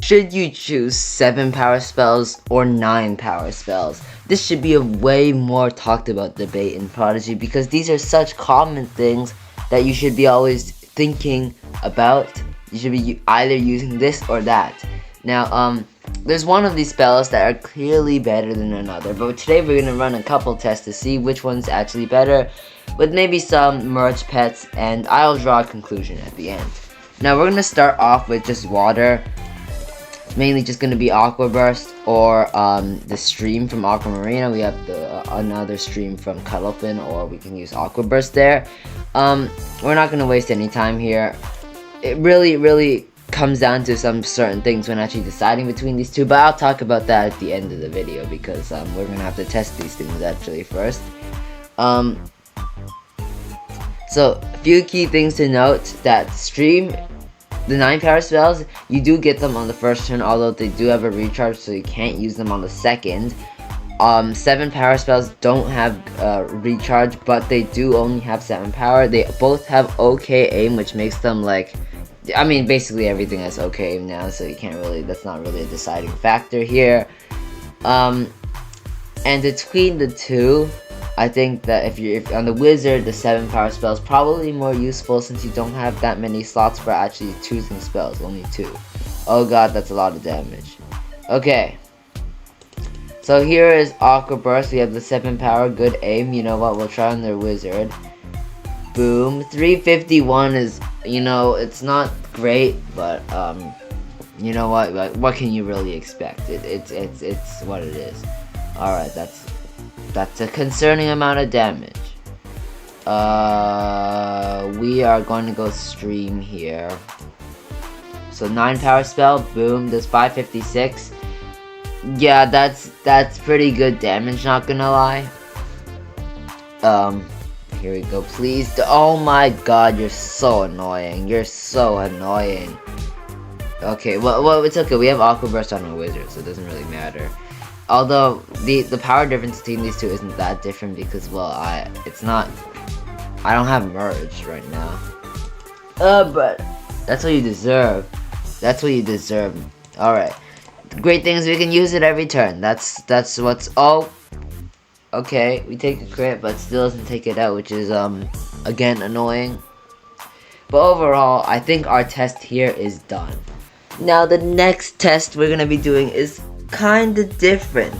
Should you choose 7 power spells or 9 power spells? This should be a way more talked about debate in Prodigy because these are such common things that you should be always thinking about. You should be either using this or that. Now, there's one of these spells that are clearly better than another, but today we're going to run a couple tests to see which one's actually better, with maybe some merge pets, and I'll draw a conclusion at the end. Now, we're going to start off with just water. It's mainly just going to be Aqua Burst or the stream from Aquamarina. We have another stream from Cuddlepin, or we can use Aqua Burst there. We're not going to waste any time here. It really comes down to some certain things when actually deciding between these two, but I'll talk about that at the end of the video because we're gonna have to test these things actually first. So a few key things to note: that stream, the 9 power spells, you do get them on the first turn, although they do have a recharge, so you can't use them on the second. 7 power spells don't have recharge, but they do only have 7 power. They both have okay aim, which makes them like, I mean, basically everything has okay aim now, so you can't really, that's not really a deciding factor here. And between the two, I think that if on the wizard, the 7 power spell is probably more useful since you don't have that many slots for actually choosing spells, only 2. Oh god, that's a lot of damage. Okay. So here is Aqua Burst. We have the 7 power, good aim. You know what, we'll try on their wizard. Boom. 351 is, you know, it's not great, but you know what? Like, what can you really expect? It's what it is. All right, that's a concerning amount of damage. We are going to go stream here. So 9 power spell. Boom. Does 556. Yeah, that's pretty good damage. Not gonna lie. Here we go, please. Oh my god, you're so annoying. You're so annoying. Okay, well, it's okay. We have Aqua Burst on our wizard, so it doesn't really matter. Although, the power difference between these two isn't that different because, well, I don't have merge right now. But that's what you deserve. That's what you deserve. Alright. The great thing is we can use it every turn. That's what's... Oh! Okay, we take a crit, but still doesn't take it out, which is, again, annoying. But overall, I think our test here is done. Now, the next test we're gonna be doing is kinda different.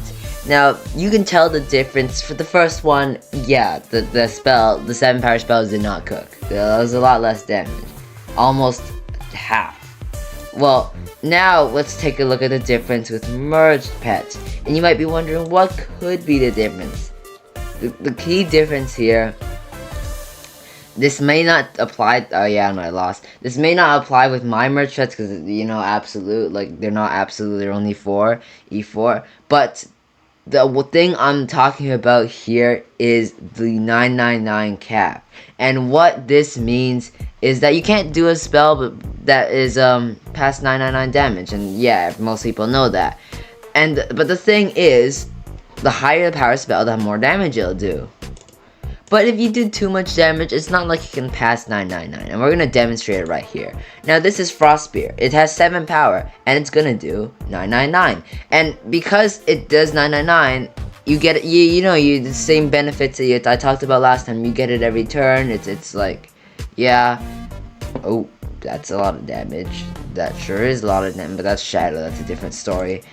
Now, you can tell the difference. For the first one, yeah, the 7 power spells did not cook. There was a lot less damage. Almost half. Well, now let's take a look at the difference with merged pets. And you might be wondering what could be the difference. The key difference here, this may not apply, oh yeah, no, I lost. This may not apply with my merged pets because, you know, absolute, like, they're not absolute, they're only 4, E4. But the thing I'm talking about here is the 999 cap. And what this means is that you can't do a spell that is past 999 damage, and yeah, most people know that. But the thing is, the higher the power spell, the more damage it'll do. But if you do too much damage, it's not like you can pass 999, and we're gonna demonstrate it right here. Now this is Frost Spear. It has 7 power, and it's gonna do 999. And because it does 999, you get the same benefits that I talked about last time. You get it every turn. It's like, yeah. Oh, that's a lot of damage. That sure is a lot of damage, but that's Shadow. That's a different story.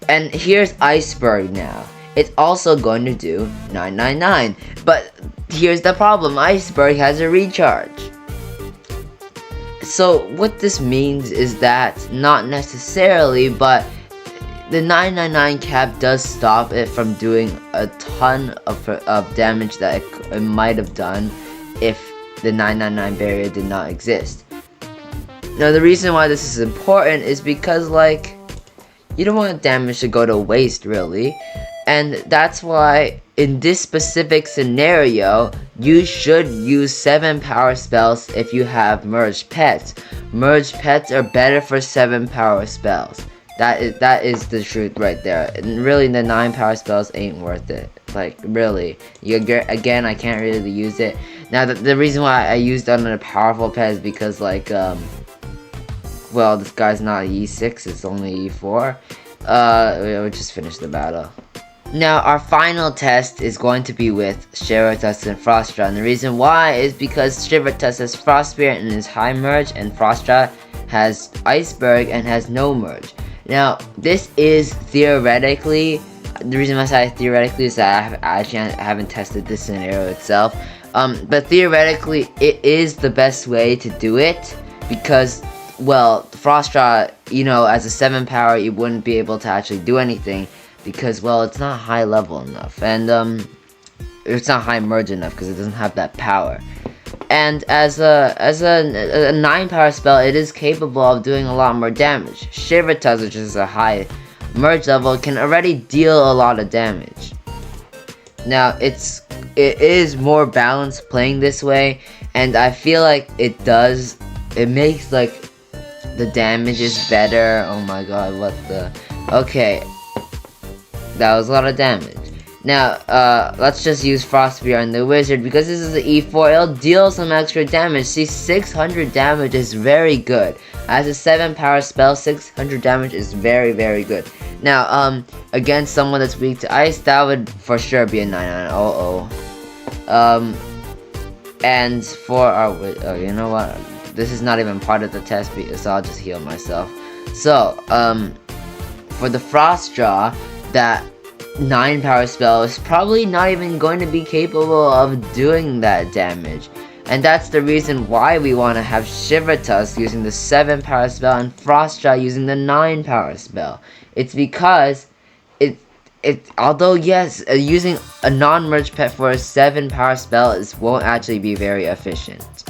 And here's Iceberg now. It's also going to do 999. But here's the problem. Iceberg has a recharge. So what this means is that, not necessarily, but the 999 cap does stop it from doing a ton of damage that it might have done if the 999 barrier did not exist. Now the reason why this is important is because, like, you don't want damage to go to waste, really. And that's why, in this specific scenario, you should use 7 power spells if you have merged pets. Merged pets are better for 7 power spells. That is the truth right there. And really, the 9 power spells ain't worth it. Like, really. Again, I can't really use it. Now, the reason why I used it on a powerful pet is because, like, well, this guy's not E6, it's only E4. We'll just finish the battle. Now, our final test is going to be with Shiveratus and Frostra, and the reason why is because Shiveratus has Frost Spirit and is high merge, and Frostra has Iceberg and has no merge. Now, this is theoretically, the reason I say theoretically is that I haven't tested this scenario itself, but theoretically, it is the best way to do it, because, well, Frostra, you know, as a 7 power, you wouldn't be able to actually do anything, because, well, it's not high level enough, and it's not high merge enough because it doesn't have that power. And as a 9 power spell, it is capable of doing a lot more damage. Shiveratus, which is a high merge level, can already deal a lot of damage. Now, it is more balanced playing this way, and I feel like it makes like the damage is better. Oh my god, what the, okay. That was a lot of damage. Now, let's just use Frost Spear on the wizard, because this is an E4, it'll deal some extra damage. See, 600 damage is very good. As a 7 power spell, 600 damage is very, very good. Now, against someone that's weak to ice, that would for sure be a 9-9. And for our, oh, you know what? This is not even part of the test, so I'll just heal myself. So, for the Frostra, that 9 power spell is probably not even going to be capable of doing that damage. And that's the reason why we want to have Shiveratus using the 7 power spell and Frostra using the 9 power spell. It's because although yes, using a non-merge pet for a 7 power spell won't actually be very efficient.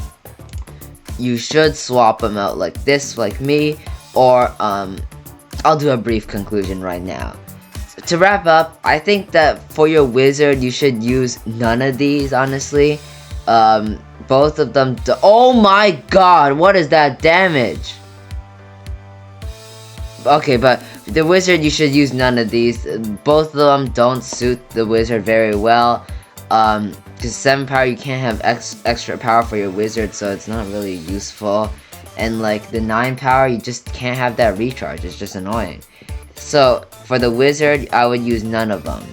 You should swap them out like this, like me, or I'll do a brief conclusion right now. To wrap up, I think that for your wizard, you should use none of these, honestly. Both of them oh my god, what is that damage? Okay, but the wizard, you should use none of these. Both of them don't suit the wizard very well. Because 7 power, you can't have extra power for your wizard, so it's not really useful. And like the 9 power, you just can't have that recharge, it's just annoying. So, for the wizard, I would use none of them.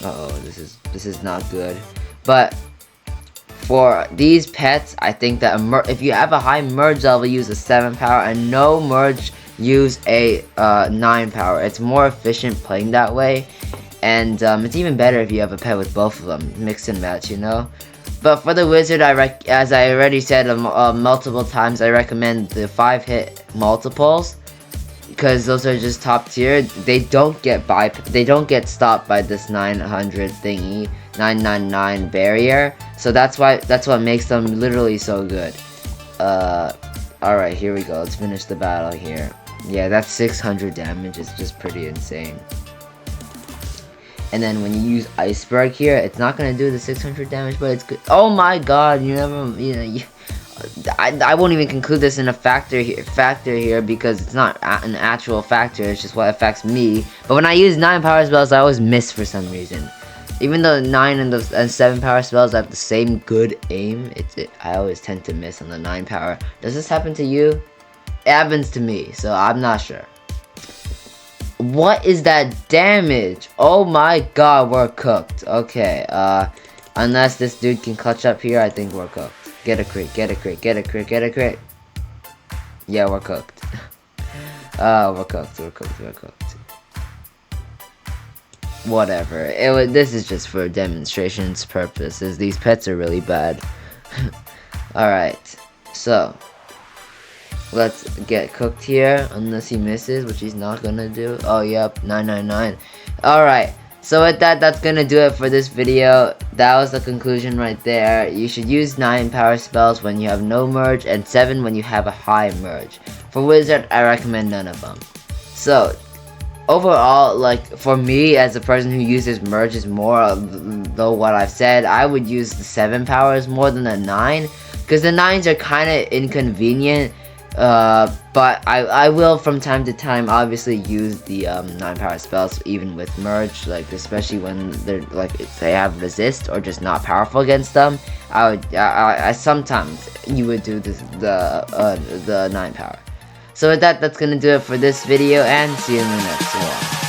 Uh-oh, this is not good. But, for these pets, I think that if you have a high merge level, use a 7 power, and no merge, use a 9 power. It's more efficient playing that way, and it's even better if you have a pet with both of them, mix and match, you know? But for the wizard, as I already said multiple times, I recommend the 5-hit multiples, because those are just top tier. They don't get stopped by this 900 thingy, 999 barrier. So that's what makes them literally so good. Alright, here we go. Let's finish the battle here. Yeah, that's 600 damage. It's just pretty insane. And then when you use Iceberg here, it's not gonna do the 600 damage, but it's good. Oh my god, I won't even conclude this in a factor here because it's not an actual factor, it's just what affects me. But when I use 9 power spells, I always miss for some reason. Even though 9 and 7 power spells have the same good aim, I always tend to miss on the 9 power. Does this happen to you? It happens to me, so I'm not sure. What is that damage? Oh my god, we're cooked. Okay, unless this dude can clutch up here, I think we're cooked. Get a crit, get a crit, get a crit, get a crit. Yeah, we're cooked. We're cooked. Whatever. This is just for demonstrations purposes. These pets are really bad. Alright, so let's get cooked here, unless he misses, which he's not gonna do. Oh, yep, 999. Alright, so with that, that's gonna do it for this video. That was the conclusion right there. You should use 9 power spells when you have no merge, and 7 when you have a high merge. For wizard, I recommend none of them. So, overall, like, for me, as a person who uses merges more, though what I've said, I would use the 7 powers more than the 9, because the 9s are kind of inconvenient. But I will from time to time obviously use the 9 power spells even with merge, like especially when they're like if they have resist or just not powerful against them. I sometimes you would do the 9 power. So with that, that's gonna do it for this video, and see you in the next one.